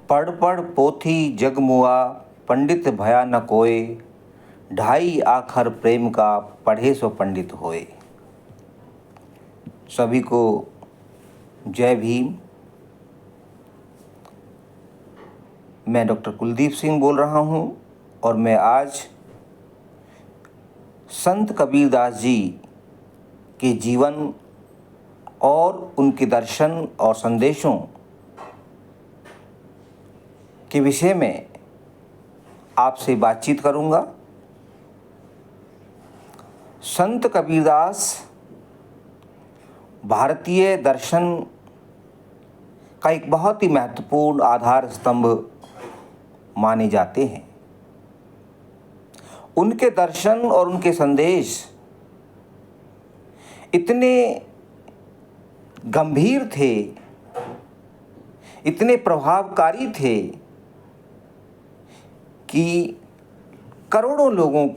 पढ़ पढ़ पोथी जगमुआ पंडित भया न कोय, ढाई आखर प्रेम का पढ़े सो पंडित होए। सभी को जय भीम। मैं डॉक्टर कुलदीप सिंह बोल रहा हूँ और मैं आज संत कबीरदास जी के जीवन और उनके दर्शन और संदेशों के विषय में आपसे बातचीत करूंगा। संत कबीरदास भारतीय दर्शन का एक बहुत ही महत्वपूर्ण आधार स्तंभ माने जाते हैं। उनके दर्शन और उनके संदेश इतने गंभीर थे, इतने प्रभावकारी थे कि करोड़ों लोगों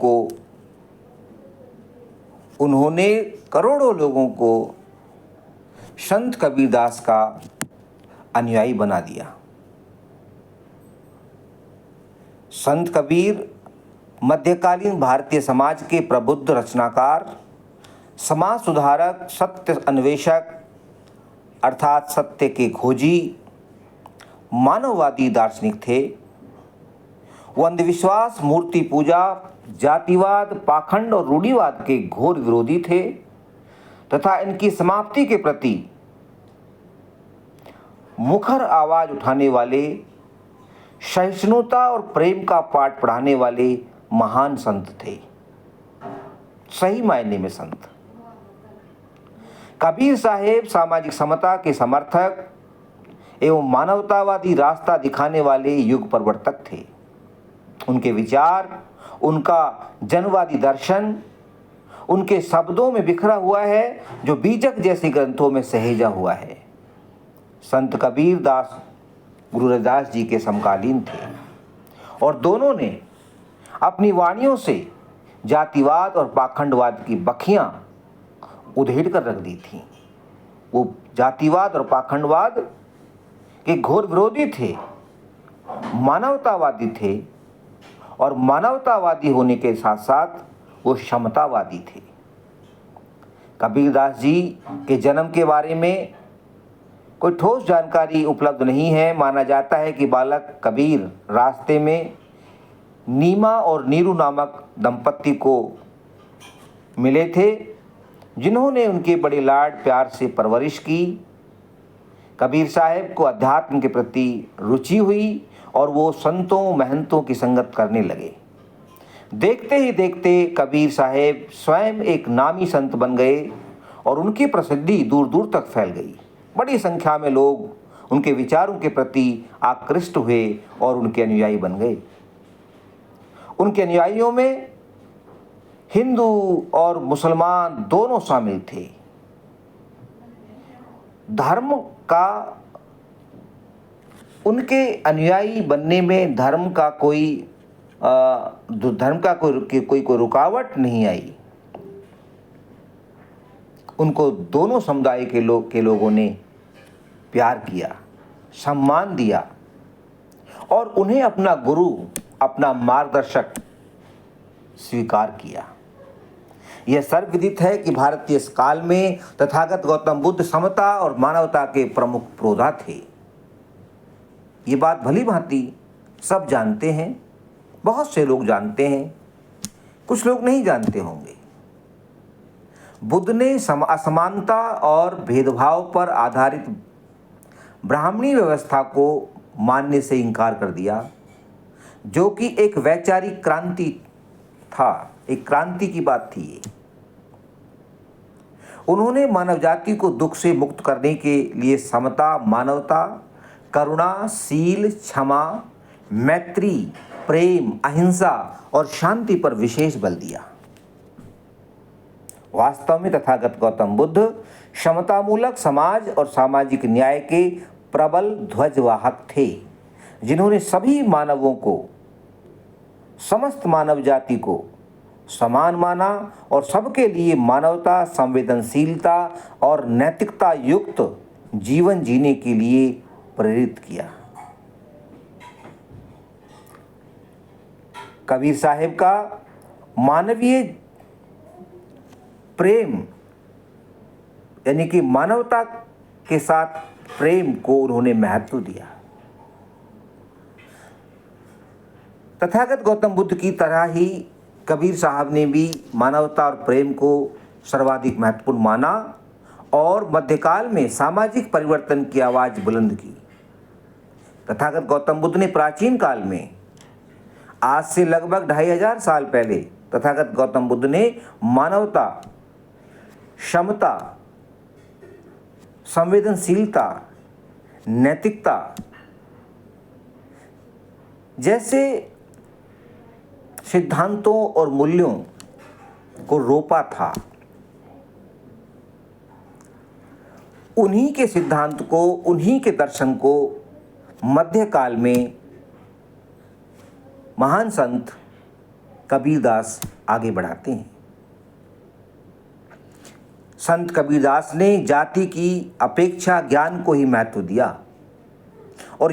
को संत कबीरदास का अनुयायी बना दिया। संत कबीर मध्यकालीन भारतीय समाज के प्रबुद्ध रचनाकार, समाज सुधारक, सत्य अन्वेषक अर्थात सत्य के खोजी, मानववादी दार्शनिक थे। वो अंधविश्वास, मूर्ति पूजा, जातिवाद, पाखंड और रूढ़िवाद के घोर विरोधी थे तथा इनकी समाप्ति के प्रति मुखर आवाज उठाने वाले, सहिष्णुता और प्रेम का पाठ पढ़ाने वाले महान संत थे, सही मायने में संत। कबीर साहेब सामाजिक समता के समर्थक एवं मानवतावादी रास्ता दिखाने वाले युग प्रवर्तक थे। उनके विचार, उनका जनवादी दर्शन उनके शब्दों में बिखरा हुआ है, जो बीजक जैसे ग्रंथों में सहेजा हुआ है। संत कबीर दास गुरु रविदास जी के समकालीन थे और दोनों ने अपनी वाणियों से जातिवाद और पाखंडवाद की बखियां उधेड़ कर रख दी थीं। वो जातिवाद और पाखंडवाद के घोर विरोधी थे, मानवतावादी थे और मानवतावादी होने के साथ साथ वो समतावादी थे। कबीरदास जी के जन्म के बारे में कोई ठोस जानकारी उपलब्ध नहीं है। माना जाता है कि बालक कबीर रास्ते में नीमा और नीरू नामक दंपत्ति को मिले थे, जिन्होंने उनके बड़े लाड प्यार से परवरिश की। कबीर साहब को अध्यात्म के प्रति रुचि हुई और वो संतों महंतों की संगत करने लगे। देखते ही देखते कबीर साहब स्वयं एक नामी संत बन गए और उनकी प्रसिद्धि दूर दूर तक फैल गई। बड़ी संख्या में लोग उनके विचारों के प्रति आकृष्ट हुए और उनके अनुयायी बन गए। उनके अनुयायियों में हिंदू और मुसलमान दोनों शामिल थे। धर्म का उनके अनुयायी बनने में धर्म का कोई रुकावट नहीं आई। उनको दोनों समुदाय के लोगों ने प्यार किया, सम्मान दिया और उन्हें अपना गुरु, अपना मार्गदर्शक स्वीकार किया। यह सर्वविदित है कि भारतीय काल में तथागत गौतम बुद्ध समता और मानवता के प्रमुख प्रोधा थे। ये बात भली भांति सब जानते हैं, बहुत से लोग जानते हैं, कुछ लोग नहीं जानते होंगे। बुद्ध ने असमानता और भेदभाव पर आधारित ब्राह्मणी व्यवस्था को मानने से इनकार कर दिया, जो कि एक वैचारिक क्रांति था, एक क्रांति की बात थी ये। उन्होंने मानव जाति को दुख से मुक्त करने के लिए समता, मानवता, करुणा, शील, क्षमा, मैत्री, प्रेम, अहिंसा और शांति पर विशेष बल दिया। वास्तव में तथागत गौतम बुद्ध समतामूलक समाज और सामाजिक न्याय के प्रबल ध्वजवाहक थे, जिन्होंने सभी मानवों को, समस्त मानव जाति को समान माना और सबके लिए मानवता, संवेदनशीलता और नैतिकता युक्त जीवन जीने के लिए प्रेरित किया। कबीर साहिब का मानवीय प्रेम यानी कि मानवता के साथ प्रेम को उन्होंने महत्व दिया। तथागत गौतम बुद्ध की तरह ही कबीर साहब ने भी मानवता और प्रेम को सर्वाधिक महत्वपूर्ण माना और मध्यकाल में सामाजिक परिवर्तन की आवाज़ बुलंद की। तथागत गौतम बुद्ध ने प्राचीन काल में, आज से लगभग 2500 साल पहले, तथागत गौतम बुद्ध ने मानवता, क्षमता, संवेदनशीलता, नैतिकता जैसे सिद्धांतों और मूल्यों को रोपा था। उन्हीं के सिद्धांत को, उन्हीं के दर्शन को मध्यकाल में महान संत कबीरदास आगे बढ़ाते हैं। संत कबीरदास ने जाति की अपेक्षा ज्ञान को ही महत्व दिया और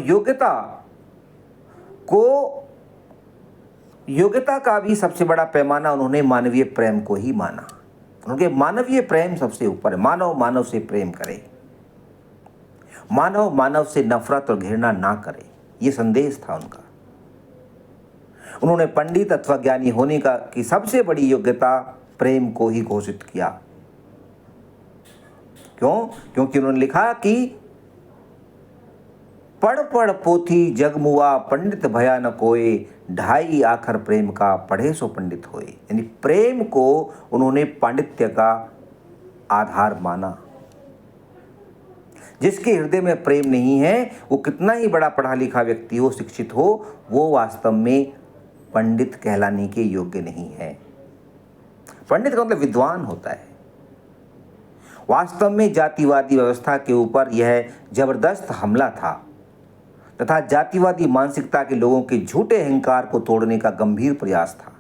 योग्यता का भी सबसे बड़ा पैमाना उन्होंने मानवीय प्रेम को ही माना। उनके मानवीय प्रेम सबसे ऊपर है। मानव मानव से प्रेम करे, मानव मानव से नफरत और घृणा ना करे, ये संदेश था उनका। उन्होंने पंडित अथवा ज्ञानी होने की सबसे बड़ी योग्यता प्रेम को ही घोषित किया। क्यों? क्योंकि उन्होंने लिखा कि पढ़ पढ़ पोथी जग मुआ, पंडित भया न कोय, ढाई आखर प्रेम का, पढ़े सो पंडित होए। यानी प्रेम को उन्होंने पांडित्य का आधार माना। जिसके हृदय में प्रेम नहीं है, वो कितना ही बड़ा पढ़ा लिखा व्यक्ति हो, शिक्षित हो, वो वास्तव में पंडित कहलाने के योग्य नहीं है। पंडित का मतलब विद्वान होता है। वास्तव में जातिवादी व्यवस्था के ऊपर यह जबरदस्त हमला था तथा जातिवादी मानसिकता के लोगों के झूठे अहंकार को तोड़ने का गंभीर प्रयास था।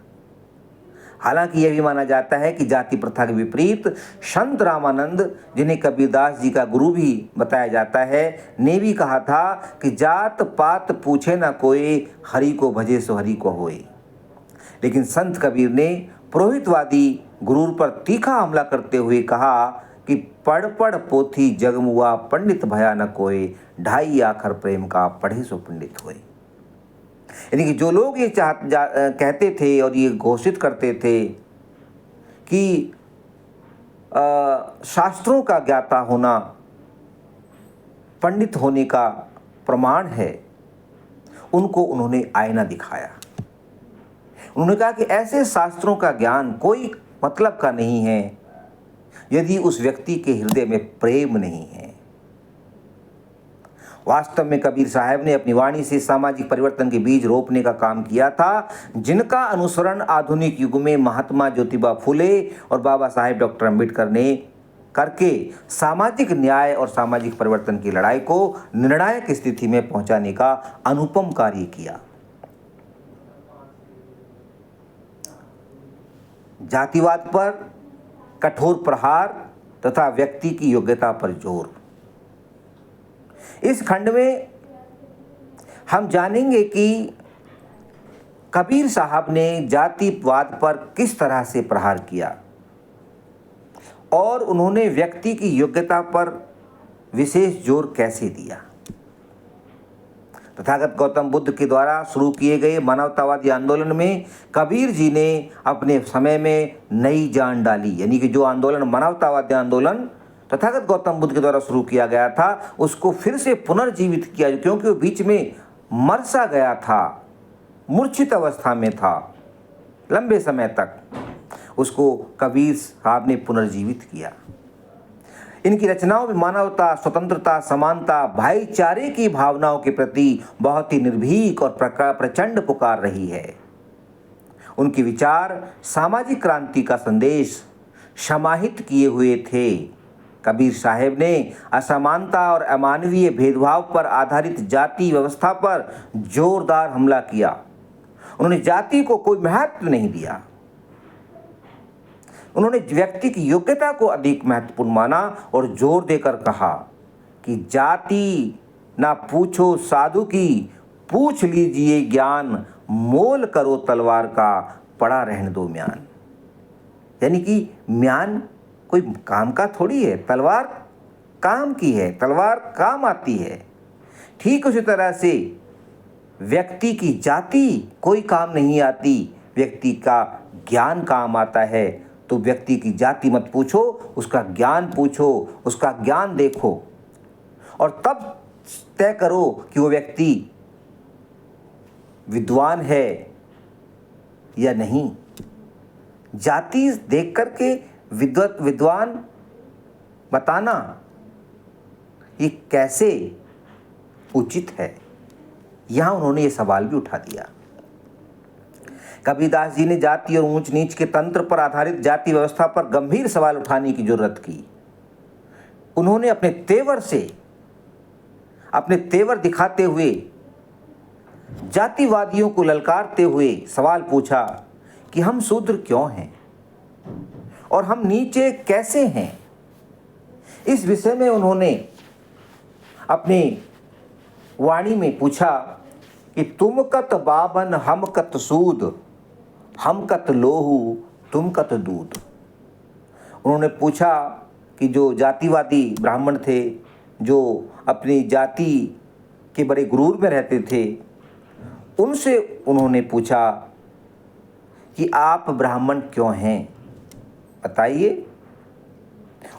हालांकि यह भी माना जाता है कि जाति प्रथा के विपरीत संत रामानंद, जिन्हें कबीरदास जी का गुरु भी बताया जाता है, ने भी कहा था कि जात पात पूछे ना कोई, हरि को भजे सो हरि को होए। लेकिन संत कबीर ने पुरोहितवादी गुरूर पर तीखा हमला करते हुए कहा कि पढ़ पढ़ पोथी जगमुआ, पंडित भया न कोय, ढाई आखर प्रेम का, पढ़े सो पंडित होए। यानी कि जो लोग ये कहते थे और ये घोषित करते थे कि शास्त्रों का ज्ञाता होना पंडित होने का प्रमाण है, उनको उन्होंने आईना दिखाया। उन्होंने कहा कि ऐसे शास्त्रों का ज्ञान कोई मतलब का नहीं है यदि उस व्यक्ति के हृदय में प्रेम नहीं है। वास्तव में कबीर साहब ने अपनी वाणी से सामाजिक परिवर्तन के बीज रोपने का काम किया था, जिनका अनुसरण आधुनिक युग में महात्मा ज्योतिबा फुले और बाबा साहेब डॉक्टर अम्बेडकर ने करके सामाजिक न्याय और सामाजिक परिवर्तन की लड़ाई को निर्णायक स्थिति में पहुंचाने का अनुपम कार्य किया। जातिवाद पर कठोर प्रहार तथा व्यक्ति की योग्यता पर जोर। इस खंड में हम जानेंगे कि कबीर साहब ने जातिवाद पर किस तरह से प्रहार किया और उन्होंने व्यक्ति की योग्यता पर विशेष जोर कैसे दिया। तथागत गौतम बुद्ध के द्वारा शुरू किए गए मानवतावादी आंदोलन में कबीर जी ने अपने समय में नई जान डाली। यानी कि जो आंदोलन, मानवतावादी आंदोलन तथागत गौतम बुद्ध के द्वारा शुरू किया गया था, उसको फिर से पुनर्जीवित किया, क्योंकि वो बीच में मर सा गया था, मूर्छित अवस्था में था लंबे समय तक। उसको कबीर साहब ने पुनर्जीवित किया। इनकी रचनाओं में मानवता, स्वतंत्रता, समानता, भाईचारे की भावनाओं के प्रति बहुत ही निर्भीक और प्रचंड पुकार रही है। उनके विचार सामाजिक क्रांति का संदेश समाहित किए हुए थे। कबीर साहब ने असमानता और अमानवीय भेदभाव पर आधारित जाति व्यवस्था पर जोरदार हमला किया। उन्होंने जाति को कोई महत्व नहीं दिया। उन्होंने व्यक्ति की योग्यता को अधिक महत्वपूर्ण माना और जोर देकर कहा कि जाति ना पूछो साधु की, पूछ लीजिए ज्ञान, मोल करो तलवार का, पड़ा रहने दो म्यान। यानी कि म्यान कोई काम का थोड़ी है, तलवार काम की है, तलवार काम आती है। ठीक उसी तरह से व्यक्ति की जाति कोई काम नहीं आती, व्यक्ति का ज्ञान काम आता है। तो व्यक्ति की जाति मत पूछो, उसका ज्ञान पूछो, उसका ज्ञान देखो और तब तय करो कि वो व्यक्ति विद्वान है या नहीं। जाति देख करके विद्वान बताना ये कैसे उचित है, यहाँ उन्होंने ये सवाल भी उठा दिया। कबीरदास जी ने जाति और ऊंच नीच के तंत्र पर आधारित जाति व्यवस्था पर गंभीर सवाल उठाने की जरूरत की। उन्होंने अपने तेवर दिखाते हुए जातिवादियों को ललकारते हुए सवाल पूछा कि हम शूद्र क्यों हैं और हम नीचे कैसे हैं। इस विषय में उन्होंने अपनी वाणी में पूछा कि तुम कत बाबन हम कत सूद, हम कत लोहू तुम कत दूध। उन्होंने पूछा कि जो जातिवादी ब्राह्मण थे, जो अपनी जाति के बड़े गुरूर में रहते थे, उनसे उन्होंने पूछा कि आप ब्राह्मण क्यों हैं बताइए,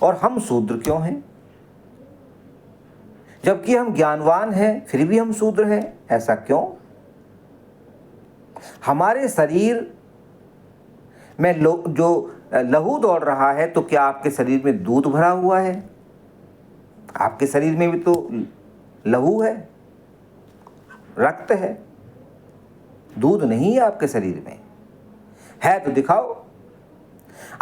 और हम शूद्र क्यों हैं। जबकि हम ज्ञानवान हैं फिर भी हम शूद्र हैं, ऐसा क्यों। हमारे शरीर में जो लहू दौड़ रहा है, तो क्या आपके शरीर में दूध भरा हुआ है। आपके शरीर में भी तो लहू है, रक्त है, दूध नहीं है आपके शरीर में। है तो दिखाओ।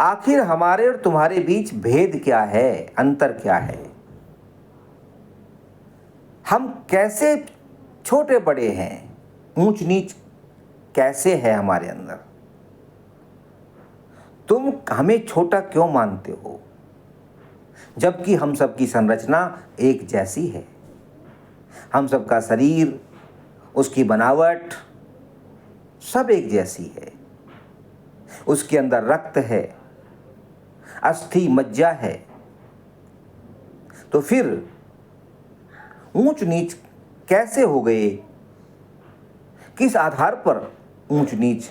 आखिर हमारे और तुम्हारे बीच भेद क्या है, अंतर क्या है। हम कैसे छोटे बड़े हैं, ऊंच नीच कैसे है हमारे अंदर। तुम हमें छोटा क्यों मानते हो, जबकि हम सबकी संरचना एक जैसी है। हम सबका शरीर, उसकी बनावट सब एक जैसी है। उसके अंदर रक्त है, अस्थि मज्जा है। तो फिर ऊंच नीच कैसे हो गए, किस आधार पर ऊंच नीच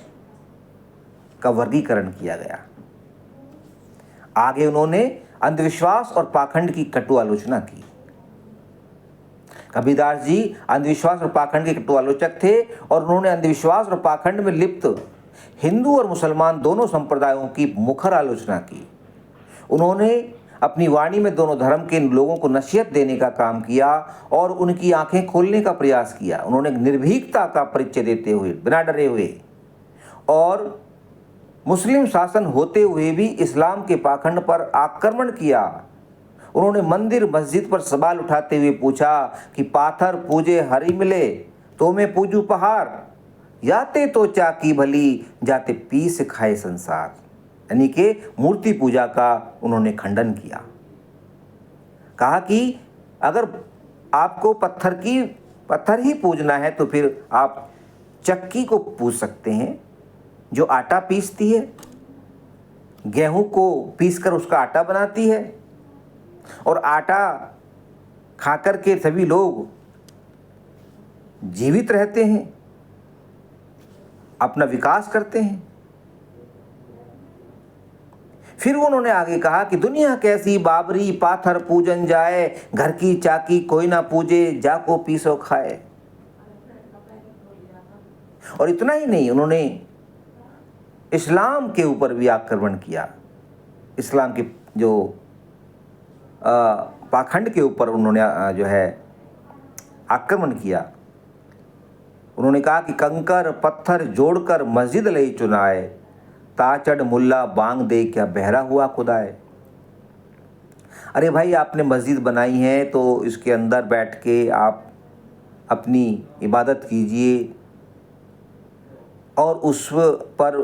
का वर्गीकरण किया गया। आगे उन्होंने अंधविश्वास और पाखंड की कटु आलोचना की। कबीरदास जी अंधविश्वास और पाखंड के कटु आलोचक थे और उन्होंने अंधविश्वास और पाखंड में लिप्त हिंदू और मुसलमान दोनों संप्रदायों की मुखर आलोचना की। उन्होंने अपनी वाणी में दोनों धर्म के लोगों को नसीहत देने का काम किया और उनकी आंखें खोलने का प्रयास किया। उन्होंने निर्भीकता का परिचय देते हुए, बिना डरे हुए, और मुस्लिम शासन होते हुए भी इस्लाम के पाखंड पर आक्रमण किया। उन्होंने मंदिर मस्जिद पर सवाल उठाते हुए पूछा कि पाथर पूजे हरि मिले तो मैं पूजू पहाड़, याते तो चाकी भली जाते पीस खाए संसार। यानी कि मूर्ति पूजा का उन्होंने खंडन किया। कहा कि अगर आपको पत्थर ही पूजना है तो फिर आप चक्की को पूज सकते हैं जो आटा पीसती है, गेहूं को पीसकर उसका आटा बनाती है, और आटा खाकर के सभी लोग जीवित रहते हैं, अपना विकास करते हैं। फिर उन्होंने आगे कहा कि दुनिया कैसी बाबरी पाथर पूजन जाए, घर की चाकी कोई ना पूजे जाको पीसो खाए। और इतना ही नहीं, उन्होंने इस्लाम के ऊपर भी आक्रमण किया। इस्लाम के जो पाखंड के ऊपर उन्होंने जो है आक्रमण किया। उन्होंने कहा कि कंकर पत्थर जोड़कर मस्जिद लई चुनाए, ताचड़ मुल्ला बांग दे क्या बहरा हुआ खुदाए। अरे भाई, आपने मस्जिद बनाई है तो इसके अंदर बैठ के आप अपनी इबादत कीजिए, और उस पर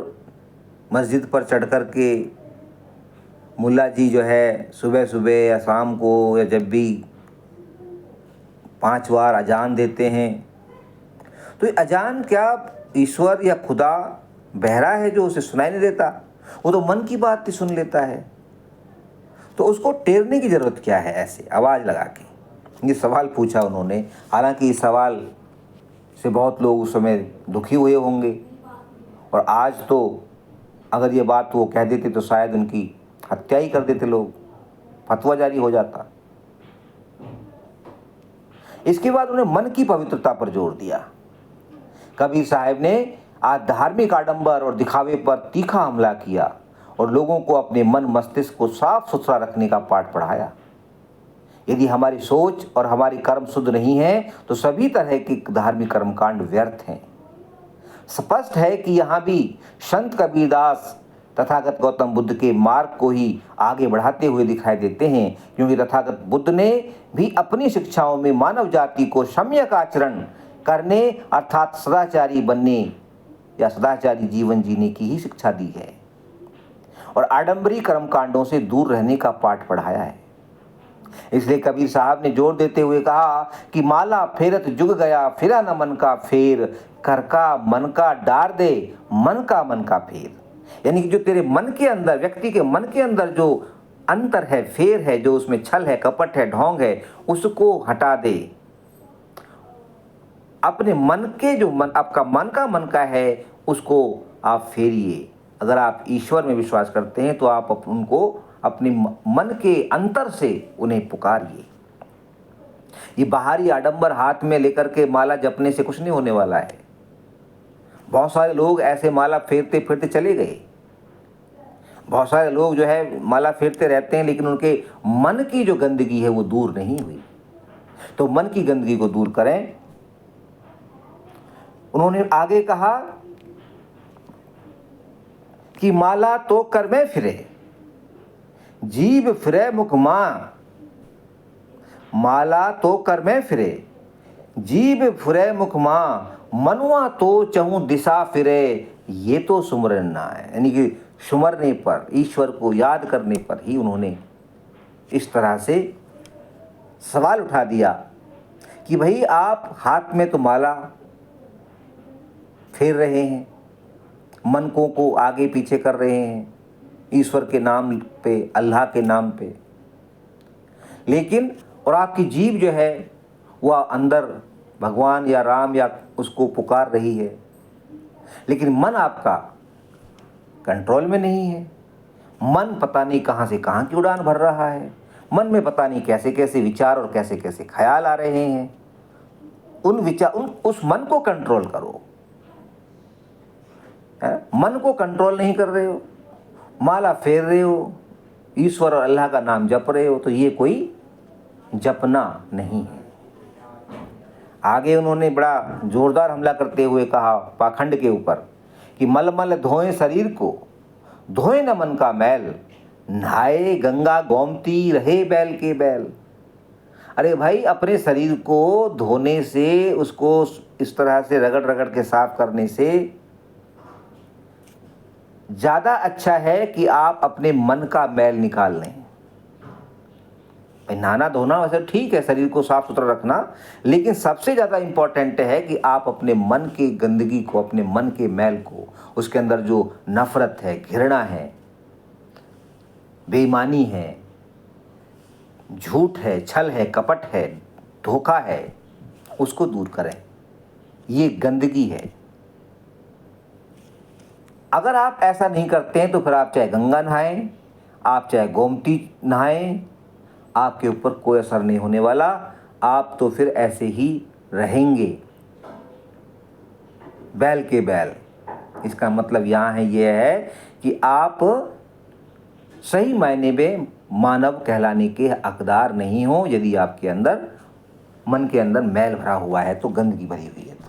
मस्जिद पर चढ़ कर के मुल्ला जी जो है सुबह सुबह या शाम को या जब भी 5 बार अजान देते हैं, तो ये अजान क्या ईश्वर या खुदा बहरा है जो उसे सुनाई नहीं देता? वो तो मन की बात ही सुन लेता है। तो उसको टेरने की ज़रूरत क्या है ऐसे आवाज़ लगा के? ये सवाल पूछा उन्होंने। हालांकि इस सवाल से बहुत लोग उस समय दुखी हुए होंगे, और आज तो अगर ये बात वो कह देते तो शायद उनकी हत्या ही कर देते लोग, फतवा जारी हो जाता। इसके बाद उन्हें मन की पवित्रता पर जोर दिया। कबीर साहब ने आज धार्मिक आडंबर और दिखावे पर तीखा हमला किया और लोगों को अपने मन मस्तिष्क को साफ सुथरा रखने का पाठ पढ़ाया। यदि हमारी सोच और हमारी कर्म शुद्ध नहीं है तो सभी तरह के धार्मिक कर्मकांड व्यर्थ हैं। स्पष्ट है कि यहाँ भी संत कबीरदास तथागत गौतम बुद्ध के मार्ग को ही आगे बढ़ाते हुए दिखाई देते हैं, क्योंकि तथागत बुद्ध ने भी अपनी शिक्षाओं में मानव जाति को सम्यक आचरण करने अर्थात सदाचारी बनने या सदाचारी जीवन जीने की ही शिक्षा दी है और आडंबरी कर्मकांडों से दूर रहने का पाठ पढ़ाया है। इसलिए कबीर साहब ने जोर देते हुए कहा कि माला फेरत जुग गया फिरा न मन का फेर, कर का मन का डार दे मन का फेर। यानी कि जो तेरे मन के अंदर, व्यक्ति के मन के अंदर जो अंतर है, फेर है, जो उसमें छल है, कपट है, ढोंग है, उसको हटा दे। अपने मन के जो मन, आपका मन का है, उसको आप फेरिए। अगर आप ईश्वर में विश्वास करते हैं तो आप उनको अपने मन के अंतर से उन्हें पुकारिए। ये बाहरी आडंबर हाथ में लेकर के माला जपने से कुछ नहीं होने वाला है। बहुत सारे लोग ऐसे माला फेरते फिरते चले गए। बहुत सारे लोग जो है माला फेरते रहते हैं, लेकिन उनके मन की जो गंदगी है वो दूर नहीं हुई। तो मन की गंदगी को दूर करें। उन्होंने आगे कहा कि माला तो कर में फिरे जीव फिरे मुख मां, माला तो कर में फिरे जीव फिरे मुख मां, मनुआ तो चहूं दिशा फिरे ये तो सुमरन ना है। यानी कि सुमरने पर, ईश्वर को याद करने पर ही उन्होंने इस तरह से सवाल उठा दिया कि भाई आप हाथ में तो माला फेर रहे हैं, मनकों को आगे पीछे कर रहे हैं ईश्वर के नाम पे, अल्लाह के नाम पे, लेकिन और आपकी जीभ जो है वह अंदर भगवान या राम या उसको पुकार रही है, लेकिन मन आपका कंट्रोल में नहीं है। मन पता नहीं कहाँ से कहाँ की उड़ान भर रहा है। मन में पता नहीं कैसे कैसे विचार और कैसे कैसे ख्याल आ रहे हैं। उस मन को कंट्रोल करो। मन को कंट्रोल नहीं कर रहे हो, माला फेर रहे हो, ईश्वर और अल्लाह का नाम जप रहे हो, तो ये कोई जपना नहीं है। आगे उन्होंने बड़ा जोरदार हमला करते हुए कहा पाखंड के ऊपर कि मलमल धोए शरीर को, धोए न मन का मैल, नहाए गंगा गोमती रहे बैल के बैल। अरे भाई, अपने शरीर को धोने से, उसको इस तरह से रगड़ रगड़ के साफ करने से ज़्यादा अच्छा है कि आप अपने मन का मैल निकाल लें। नहाना धोना वैसे ठीक है, शरीर को साफ सुथरा रखना, लेकिन सबसे ज़्यादा इम्पॉर्टेंट है कि आप अपने मन की गंदगी को, अपने मन के मैल को, उसके अंदर जो नफरत है, घृणा है, बेईमानी है, झूठ है, छल है, कपट है, धोखा है, उसको दूर करें। ये गंदगी है। अगर आप ऐसा नहीं करते हैं तो फिर आप चाहे गंगा नहाएं, आप चाहे गोमती नहाएं, आपके ऊपर कोई असर नहीं होने वाला। आप तो फिर ऐसे ही रहेंगे, बैल के बैल। इसका मतलब यहाँ है ये है कि आप सही मायने में मानव कहलाने के हकदार नहीं हो, यदि आपके अंदर, मन के अंदर मैल भरा हुआ है, तो गंदगी भरी हुई है।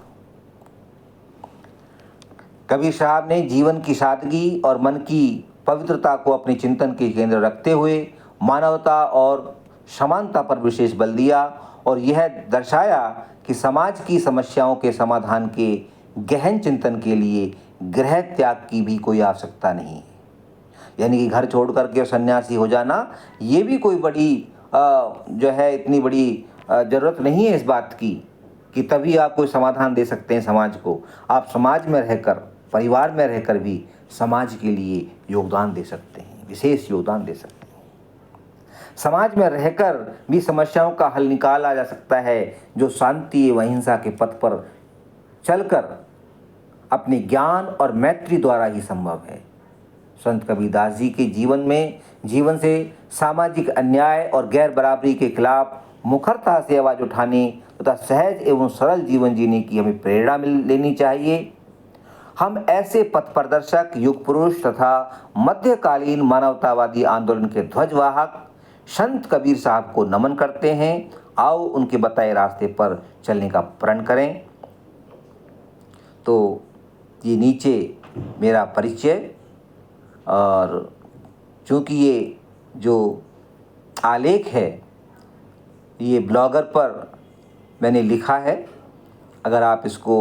कबीर साहब ने जीवन की सादगी और मन की पवित्रता को अपने चिंतन के केंद्र रखते हुए मानवता और समानता पर विशेष बल दिया और यह दर्शाया कि समाज की समस्याओं के समाधान के गहन चिंतन के लिए गृह त्याग की भी कोई आवश्यकता नहीं है। यानी कि घर छोड़ करके सन्यासी हो जाना, ये भी कोई बड़ी जो है इतनी बड़ी ज़रूरत नहीं है इस बात की कि तभी आप कोई समाधान दे सकते हैं समाज को। आप समाज में रहकर, परिवार में रहकर भी समाज के लिए योगदान दे सकते हैं, विशेष योगदान दे सकते हैं। समाज में रहकर भी समस्याओं का हल निकाला जा सकता है, जो शांति व अहिंसा के पथ पर चलकर अपने ज्ञान और मैत्री द्वारा ही संभव है। संत कबीरदास जी के जीवन से सामाजिक अन्याय और गैर बराबरी के खिलाफ मुखरता से आवाज़ उठाने तथा सहज एवं सरल जीवन जीने की हमें प्रेरणा लेनी चाहिए। हम ऐसे पथ प्रदर्शक, युग पुरुष तथा मध्यकालीन मानवतावादी आंदोलन के ध्वजवाहक संत कबीर साहब को नमन करते हैं। आओ उनके बताए रास्ते पर चलने का प्रण करें। तो ये नीचे मेरा परिचय, और चूँकि ये जो आलेख है ये ब्लॉगर पर मैंने लिखा है। अगर आप इसको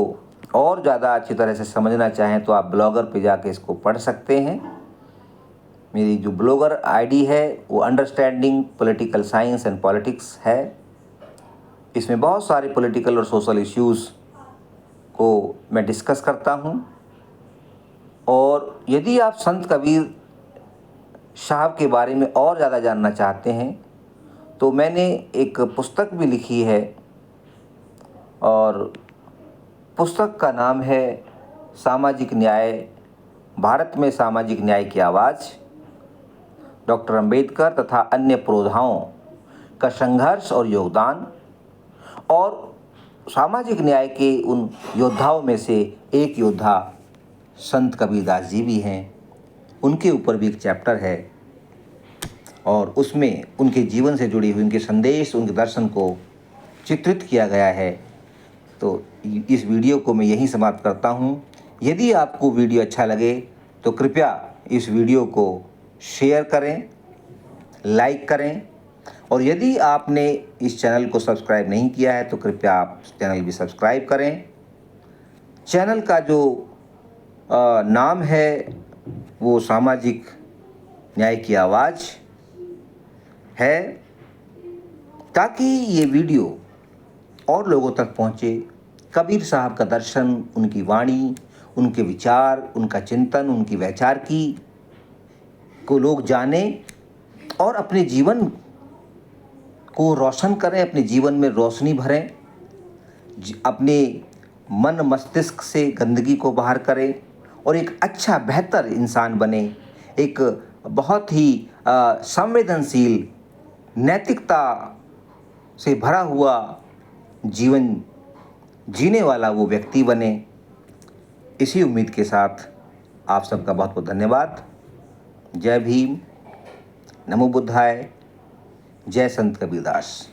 और ज़्यादा अच्छी तरह से समझना चाहें तो आप ब्लॉगर पे जाके इसको पढ़ सकते हैं। मेरी जो ब्लॉगर आईडी है वो understanding political science and politics है। इसमें बहुत सारे पॉलिटिकल और सोशल इश्यूज़ को मैं डिस्कस करता हूँ। और यदि आप संत कबीर साहब के बारे में और ज़्यादा जानना चाहते हैं तो मैंने एक पुस्तक भी लिखी है, और पुस्तक का नाम है सामाजिक न्याय, भारत में सामाजिक न्याय की आवाज़, डॉक्टर अंबेडकर तथा अन्य पुरोधाओं का संघर्ष और योगदान। और सामाजिक न्याय के उन योद्धाओं में से एक योद्धा संत कबीरदास जी भी हैं। उनके ऊपर भी एक चैप्टर है और उसमें उनके जीवन से जुड़ी हुई उनके संदेश, उनके दर्शन को चित्रित किया गया है। तो इस वीडियो को मैं यहीं समाप्त करता हूँ। यदि आपको वीडियो अच्छा लगे तो कृपया इस वीडियो को शेयर करें, लाइक करें, और यदि आपने इस चैनल को सब्सक्राइब नहीं किया है तो कृपया आप चैनल भी सब्सक्राइब करें। चैनल का जो नाम है वो सामाजिक न्याय की आवाज़ है, ताकि ये वीडियो और लोगों तक पहुँचे। कबीर साहब का दर्शन, उनकी वाणी, उनके विचार, उनका चिंतन, उनकी वैचारिकी को लोग जानें और अपने जीवन को रोशन करें, अपने जीवन में रोशनी भरें, अपने मन मस्तिष्क से गंदगी को बाहर करें और एक अच्छा बेहतर इंसान बने, एक बहुत ही संवेदनशील, नैतिकता से भरा हुआ जीवन जीने वाला वो व्यक्ति बने। इसी उम्मीद के साथ आप सबका बहुत बहुत धन्यवाद। जय भीम, नमो बुद्धाय, जय संत कबीरदास।